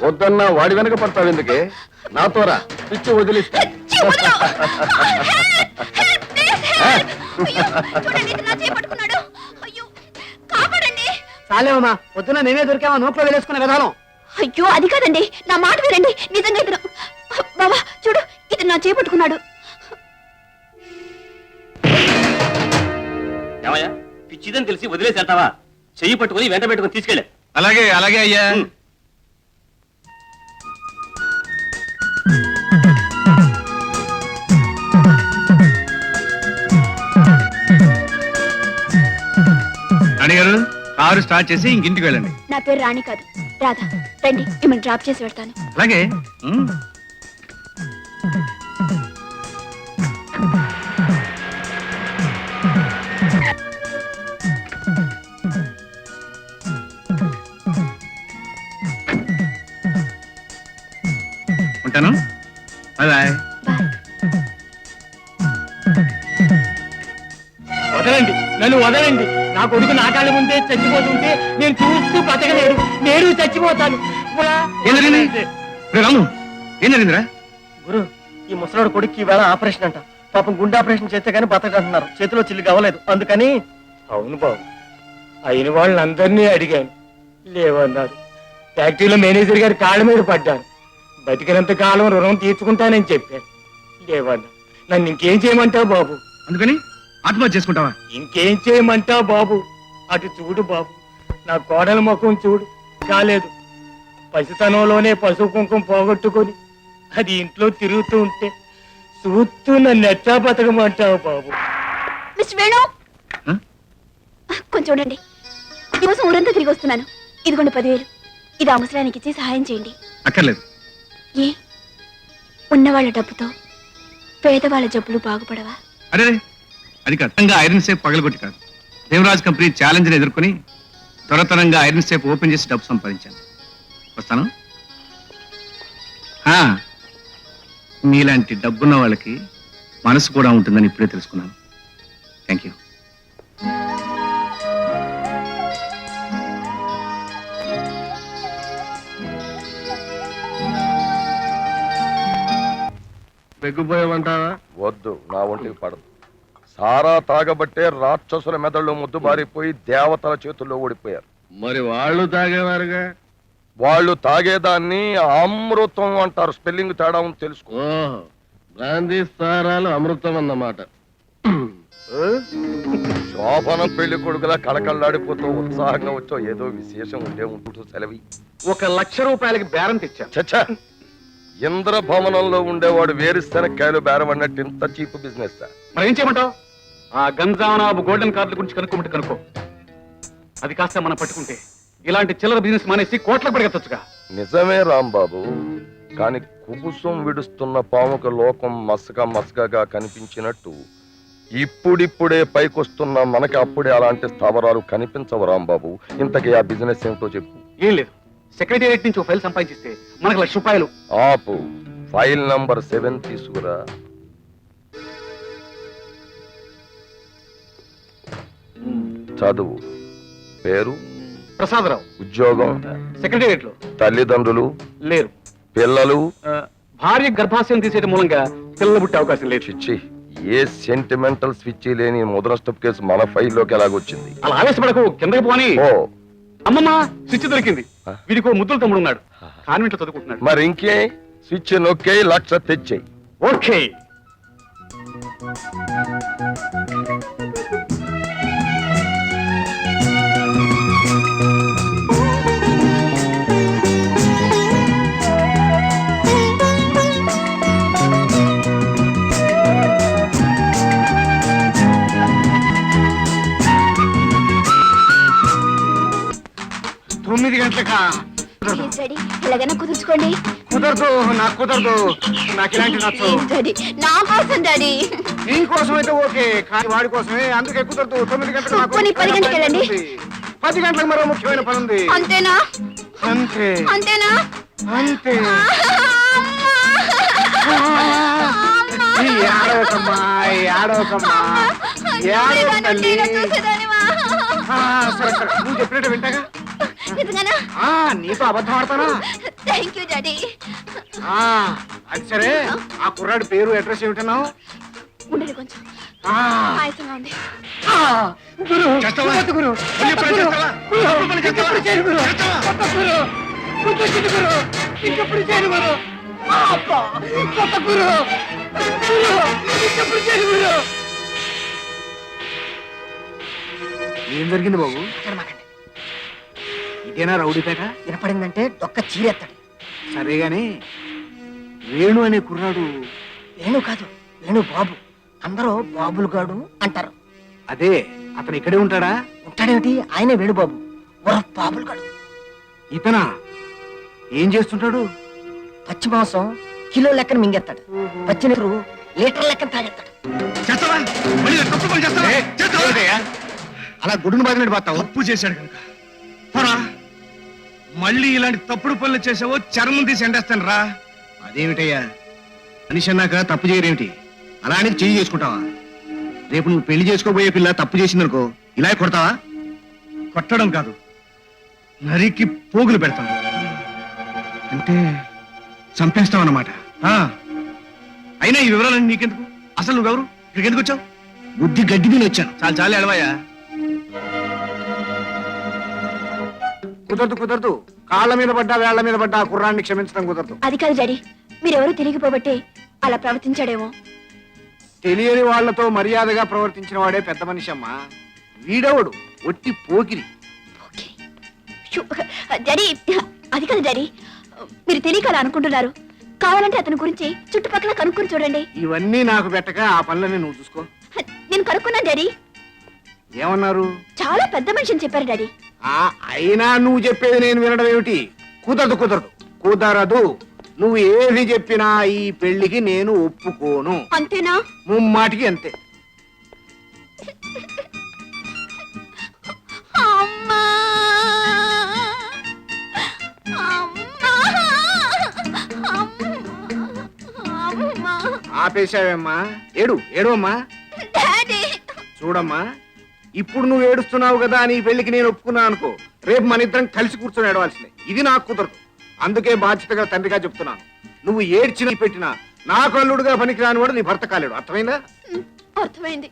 వద్దన్నా వాడి వెనక పడతావు ఎందుకే? నాతోరా, పిచ్చి వదిలిస్తా. చాలేవమ్మా, పొద్దున మేమే దొరికామా నోట్లో వేలేసుకునే విధానం. అయ్యో అది కాదండి, నా మాట వినండి. నిజంగా ఇతను బాబా చూడు, ఇతను నా చేపట్టుకున్నాడు. ఏమయ్యా, పిచ్చిదని తెలిసి వదిలేసి వెళ్తావా? చెయ్యి పట్టుకుని వెంట పెట్టుకుని తీసుకెళ్ళా. అలాగే అలాగే అయ్యా. రాణిగారు, కారు స్టార్ట్ చేసి ఇంకింటికి వెళ్ళండి. నా పేరు రాణి కాదు, రాధా. రండి, మిమ్మల్ని డ్రాప్ చేసి పెడతాను. అలాగే. ఉంటాను. బాయ్. వదలండి, నన్ను వదలండి. నా కొడుకు నా కాళ్ళ ముందే చచ్చిపోతుంటే నేను చూస్తూ బ్రతకలేడు. నేను చచ్చిపోతాను. రాము, ఏం జరిగిందిరా? గురు, ఈ ముసలాడు కొడుకు ఈవేళ ఆపరేషన్ అంట. పాపం గుండె ఆపరేషన్ చేస్తే గానీ బతకంటున్నారు. చేతిలో చిల్లు కావలేదు అందుకని. అవును బాబు, అయిన వాళ్ళందరినీ అడిగాను, లేవన్నారు. ఫ్యాక్టరీలో మేనేజర్ గారి కాళ్ళ మీద పడ్డాను. బతికినంత కాలం రుణం తీర్చుకుంటానని చెప్పాను, లేవన్నా. నన్ను ఇంకేం చేయమంటావు బాబు? అందుకని ఆత్మహత్య చేసుకుంటావా? ఇంకేం చేయమంటావు బాబు? అటు చూడు బాబు, నా కోడల ముఖం చూడు, కాలేదు. పసితనంలోనే పసుపు కుంకుమ పోగొట్టుకొని అది ఇంట్లో తిరుగుతూ ఉంటే చూస్తూ నన్ను ఎట్టా బతకమంటావు బాబు? మిస్టర్ వేణు, కొంచెం చూడండి. మీకోసం ఊరంతా తిరిగి వస్తున్నాను. ఇదిగోండి 10,000. ఇది ఆ ముసలానికి ఇచ్చి సహాయం చేయండి. అక్కర్లేదు. ఏ, ఉన్నవాళ్ళ డబ్బుతో పేదవాళ్ళ జబ్బులు బాగుపడవా? అరే, అది కాదు. ఐరన్ సేఫ్ పగలగొట్టి కాదు, దేవరాజ్ కంపెనీ ఛాలెంజ్ ఎదుర్కొని త్వరతరంగా ఐరన్ సేఫ్ ఓపెన్ చేసి డబ్బు సంపాదించాను. వస్తాను. మీలాంటి డబ్బున్న వాళ్ళకి మనసు కూడా ఉంటుందని ఇప్పుడే తెలుసుకున్నాను. Thank you. పెగ్గుపోయామంటావా? వద్దు, నా ఒంటికి పడదు. సారా తాగబట్టే రాక్షసుల మెదళ్ళు ముద్దుబారిపోయి దేవతల చేతుల్లో ఓడిపోయారు. మరి వాళ్ళు తాగేవారుగా? వాళ్ళు తాగేదాన్ని అమృతం అంటారు. స్పెల్లింగ్ తేడా ఉంది తెలుసుకో. గాంధీ సారాలు అమృతం అన్నమాట. శోభన పెళ్లి కొడుకులా కళకళలాడిపోతూ ఉత్సాహంగా వచ్చో ఏదో విశేషం ఉండే ఉంటూ సెలవి. 1,00,000 రూపాయలకి బేరం తెచ్చా. చచ్చా, ఇంద్రభవనంలో ఉండేవాడు వేరుశెనక్కాయలు బేరం అన్నట్టు ఇంత చీప్ బిజినెస్. మరి ఏం చేయమంటావు? ఆ గంజానాబు గోల్డెన్ కార్డుల గురించి కనుక్కోమంటే కనుక్కో. అది కాస్త మనం పట్టుకుంటే ఇలాంటి చిల్లర బిజినెస్ మానేసి కోట్లకు పడిగెత్తొచ్చుగా. నిజమే రాంబాబు, కానీ కుబుసం విడుస్తున్న పాముక లోకం మసకగా కనిపించినట్టు ఇప్పుడిప్పుడే పైకొస్తున్న మనకి అప్పుడే అలాంటి స్థావరాలు కనిపించవు రాంబాబు. ఇంతకీ ఆ బిజినెస్ ఏమిటో చెప్పు. ఏం లేదు, సెక్రటేరియట్ నుంచి ఫైల్ సంపాదించిస్తే మనకు 1,00,000 రూపాయలు. ఆపు, ఫైల్ నంబర్ 7 తీసుకురా. చదువు. పేరు ప్రసాదరావు. ఉద్యోగం సెక్రటేరియట్ లో. తల్లిదండ్రులు లేరు. పిల్లలు? భార్య గర్భాశయం తీసేయడం మూలంగా పిల్లలు పుట్టే అవకాశం లేదు. చిచ్చి, ఏ సెంటిమెంటల్ స్విచ్ లేని ముద్రస్టప్ కేసు మన ఫైల్లోకి ఎలాగొచ్చింది? అలా ఆవేశపడకు, కిందకి పోని. ఓ అమ్మమ్మ, స్విచ్ దొరికింది. వీడికో ముద్దుల తమ్ముడు ఉన్నాడు, కాన్వెంట్ లో చదువుకుంటున్నాడు. మరి ఇంకే, స్విచ్ నొక్కే 1,00,000 తెచ్చేయి. ఓకే. ఎలాగైనా కుదుర్చుకోండి. కుదరదు, నాకు కుదరదు. నాకు ఇలాంటి నచ్చు. నా కోసం డాడీ. నీకోసం అయితే ఓకే, కానీ వాడి కోసమే. అందుకే కుదరదు. 9 గంటలకు 10 గంటలకు వెళ్ళండి. 10 గంటలకు మరో ముఖ్యమైన పని ఉంది. అంతేనా? అంతే. అంతేనా? అంతే. ఏడవకమ్మా, ఏడవకమ్మా, ఏడవ తల్లి. నువ్వు చెప్పినట్టు వింటాగా. నిజంగానా? నీతో అబద్ధం ఆడతానా? Thank you daddy. అది సరే, ఆ కుర్రాడి పేరు అడ్రస్ ఏమిటన్నావు? ఉండేది కొంచెం ఆయాసంగా ఉంది. చేస్తావా? గురు మళ్ళీ ఎప్పుడైనా చేస్తావా? ఎప్పుడు చేస్తావా? చేస్తావా? ఇంకెప్పుడు చేయను గురు. కొత్త గురు ఇంకెప్పుడు చేయను గురు. ఏం జరిగింది బాబు? ఇదేనా రౌడీపేట? వినపడిందంటే డొక్క చీరెత్తాడు. సరే గాని వేణు అనే కుర్రాడు వేణు కాదు, వేణు బాబు. అందరూ బాబులు గాడు అంటారు. అదే అతను ఇక్కడే ఉంటాడా? ఉంటాడేమిటి, ఆయనే వేణు బాబు. బాబులు గాడు. ఇతనా? ఏం చేస్తుంటాడు? పచ్చి మాంసం కిలో లెక్కన మింగేస్తాడు. పచ్చి నీరు లీటర్ లెక్కన తాగేస్తాడు. చేస్తావా? మళ్ళీ తప్పుడు పని చేస్తావా? చేస్తావా? అలా గుడ్డును బాధినట్టు పోతావు. తప్పు చేశాడు కనుక పోరా. మళ్ళీ ఇలాంటి తప్పుడు పనులు చేసావో చర్మం తీసి ఎండేస్తాను రా. అదేమిటయ్యా, మనిషి అన్నాక తప్పు చేయరేమిటి? అలా అని చెయ్యి చేసుకుంటావా? రేపు నువ్వు పెళ్లి చేసుకోబోయే పిల్ల తప్పు చేసిందనుకో, ఇలా కొడతావా? కొట్టడం కాదు, నరికి పోగులు పెడతాను. అంటే చంపేస్తావన్నమాట. అయినా ఈ వివరాలన్నీ నీకెందుకు? అసలు నువ్వెవరు? ఇక్కడికి ఎందుకు వచ్చావు? బుద్ధి గడ్డి తిని వచ్చాను. చాలా చాలా ఎడవయ్యా. కుదరదు. కాళ్ళ మీద పడ్డా వేళ్ల మీద పడ్డా ఆ కుర్రాన్ని క్షమించడం కుదరదు. అది కాదు డాడీ, మీరెవరూ తిరిగిపోబట్టే అలా ప్రవర్తించాడేమో. తెలియని వాళ్లతో మర్యాదగా ప్రవర్తించిన వాడే పెద్ద మనిషి అమ్మా. వీడవుడు ఒట్టి పోకిరి. ఓకే. షూ. డాడీ, అది కాదు డాడీ, మీరు తెలియక అలా అనుకుంటున్నారు. కావాలంటే అతని గురించి చుట్టుపక్కల కనుక్కొని చూడండి. ఇవన్నీ నాకు పెట్టక ఆ పనులని నువ్వు చూసుకో. నేను కనుక్కున్నాను డాడీ. ఏమన్నారు? చాలా పెద్ద మనిషి అని చెప్పారు డాడీ. అయినా నువ్వు చెప్పేది నేను వినడం ఏమిటి? కుదరదు. నువ్వు ఏది చెప్పినా ఈ పెళ్లికి నేను ఒప్పుకోను. అంతేనా? ముమ్మాటికి అంతే. అమ్మా! అమ్మా! ఆపేశావేమ్మా? ఏడు అమ్మా. డాడీ! చూడమ్మా, ఇప్పుడు నువ్వు ఏడుస్తున్నావు కదా అని ఈ పెళ్లికి నేను ఒప్పుకున్నా అనుకో, రేపు మన ఇద్దరం కలిసి కూర్చొని ఏడవాల్సిందే. ఇది నాకు కుదరదు. అందుకే బాధ్యతగా తండ్రిగా చెప్తున్నాను, నువ్వు ఏడ్చినా పెట్టినా నాకు అల్లుడుగా పనికిరాని వాడు నీ భర్త కాలేడు. అర్థమైందా? అర్థమైంది.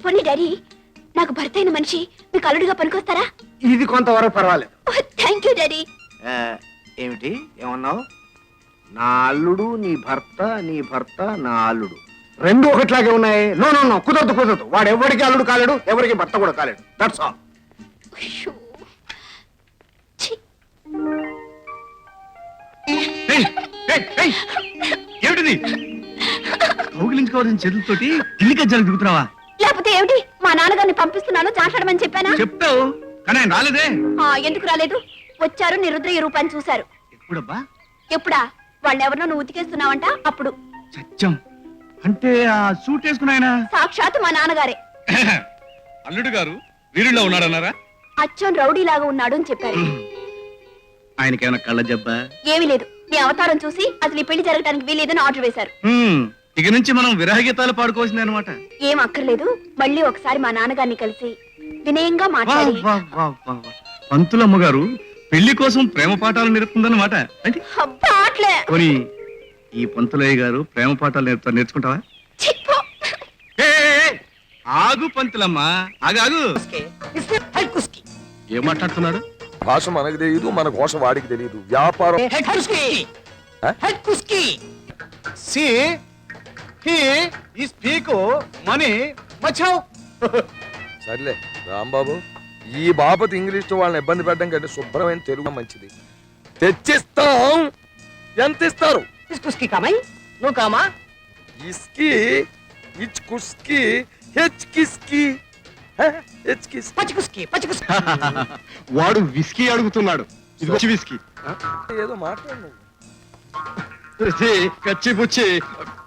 పోనీ డాడీ, నాకు భర్త అయిన మనిషి మీకు అల్లుడుగా పనికొస్తారా? ఇది కొంతవరకు పర్వాలేదు. Thank you daddy. ఏమిటి ఏమన్నావు? నా అల్లుడు నీ భర్త నా అల్లుడు రెండు ఒకట్లాగే ఉన్నాయి. నో, కుదరదు. వాడు ఎవరికి అల్లుడు కాలేడు, ఎవరికి భర్త కూడా కాలేడు. That's all. ఏమిటిది? కౌగిలించుకోవాల్సిన చేతులతోటి ఇల్లి గజ్జాలు దిగుతున్నావా? లేకపోతే ఏమిటి, మా నాన్నగారిని పంపిస్తున్నాను చాట్లాడమని చెప్పానా? చెప్తావు కానీ ఆయన రాలేదే. ఎందుకు రాలేదు? వచ్చారు, నీ రుద్ర ఈ రూపాన్ని చూశారు. ఎప్పుడబ్బా? ఎప్పుడా? వాళ్ళెవరినో నువ్వు ఉతికేస్తున్నావంట. అప్పుడు సత్యం అంటే ఆ సూట్ వేసుకున్న ఆయన సాక్షాత్ మా నాన్నగారే. అల్లుడు గారు వీరుల్లో ఉన్నాడన్నారా? అచ్చం రౌడీలాగా ఉన్నాడు అని చెప్పారు. ఆయనకేమైనా కళ్ళ జబ్బా? ఏమీ లేదు, నీ అవతారం చూసి అసలు ఈ పెళ్లి జరగడానికి వీలేదని ఆర్డర్ వేశారు. ఇక నుంచి మనం విరహ గీతాలు పాడుకోవాల్సిందే అనమాట. ఏం అక్కర్లేదు, మళ్ళీ ఒకసారి మా నాన్నగారిని కలిసి వినయంగా మాట్లాడి. పంతులమ్మ గారు పెళ్లి కోసం ప్రేమ పాఠాలు నేర్పుతుందన్నమాట. అబ్బా, అట్లే. పోనీ ఈ పంతులయ్య గారు ప్రేమ పాఠాలు నేర్చుకుంటావా? చిప్పో. ఆగు పంతులమ్మ, ఆగు. ఏం మాట్లాడుతున్నాడు? భాష మనకు తెలియదు, మన కోశ వాడికి తెలియదు. వ్యాపారం సర్లే రాంబాబు, ఈ బాపతి ఇంగ్లీష్ వాళ్ళని ఇబ్బంది పెట్టడం కంటే శుభ్రమైన తెలుగు మంచిది. తెచ్చిస్తాం. ఎంత ఇస్తారు? నువ్వు కామా? ఇస్కి ఇచ్ కుస్కి హెచ్ కిస్కి హెచ్ కిస్ వాడు విస్కీ అడుగుతున్నాడు. ఇది వచ్చి విస్కీ. ఏదో మాట్లాడు. కచ్చి పుచ్చి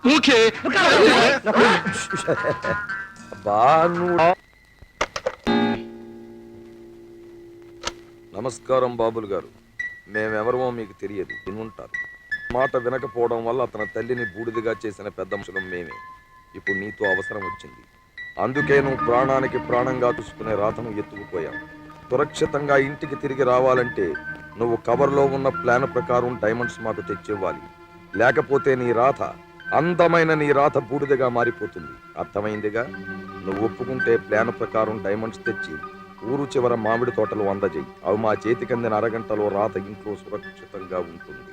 మూకే. నమస్కారం బాబులు గారు, మేమెవరమో మీకు తెలియదు, వినుంటారు. మాట వినకపోవడం వల్ల అతని తల్లిని బూడిదగా చేసిన పెద్ద మనుషులం మేమే. ఇప్పుడు నీతో అవసరం వచ్చింది. అందుకే నువ్వు ప్రాణానికి ప్రాణంగా చూసుకునే రాతను ఎత్తుకుపోయావు. సురక్షితంగా ఇంటికి తిరిగి రావాలంటే నువ్వు కవర్లో ఉన్న ప్లాన్ ప్రకారం డైమండ్స్ మాకు తెచ్చివ్వాలి. లేకపోతే నీ రాత, అందమైన నీ రాత బూడిదగా మారిపోతుంది. అర్థమైందిగా? నువ్వు ఒప్పుకుంటే ప్లాన్ ప్రకారం డైమండ్స్ తెచ్చి ఊరు చివర మామిడి తోటలు అందజేయి. అవి మా చేతికి అందిన అరగంటలో రాత ఇంట్లో సురక్షితంగా ఉంటుంది.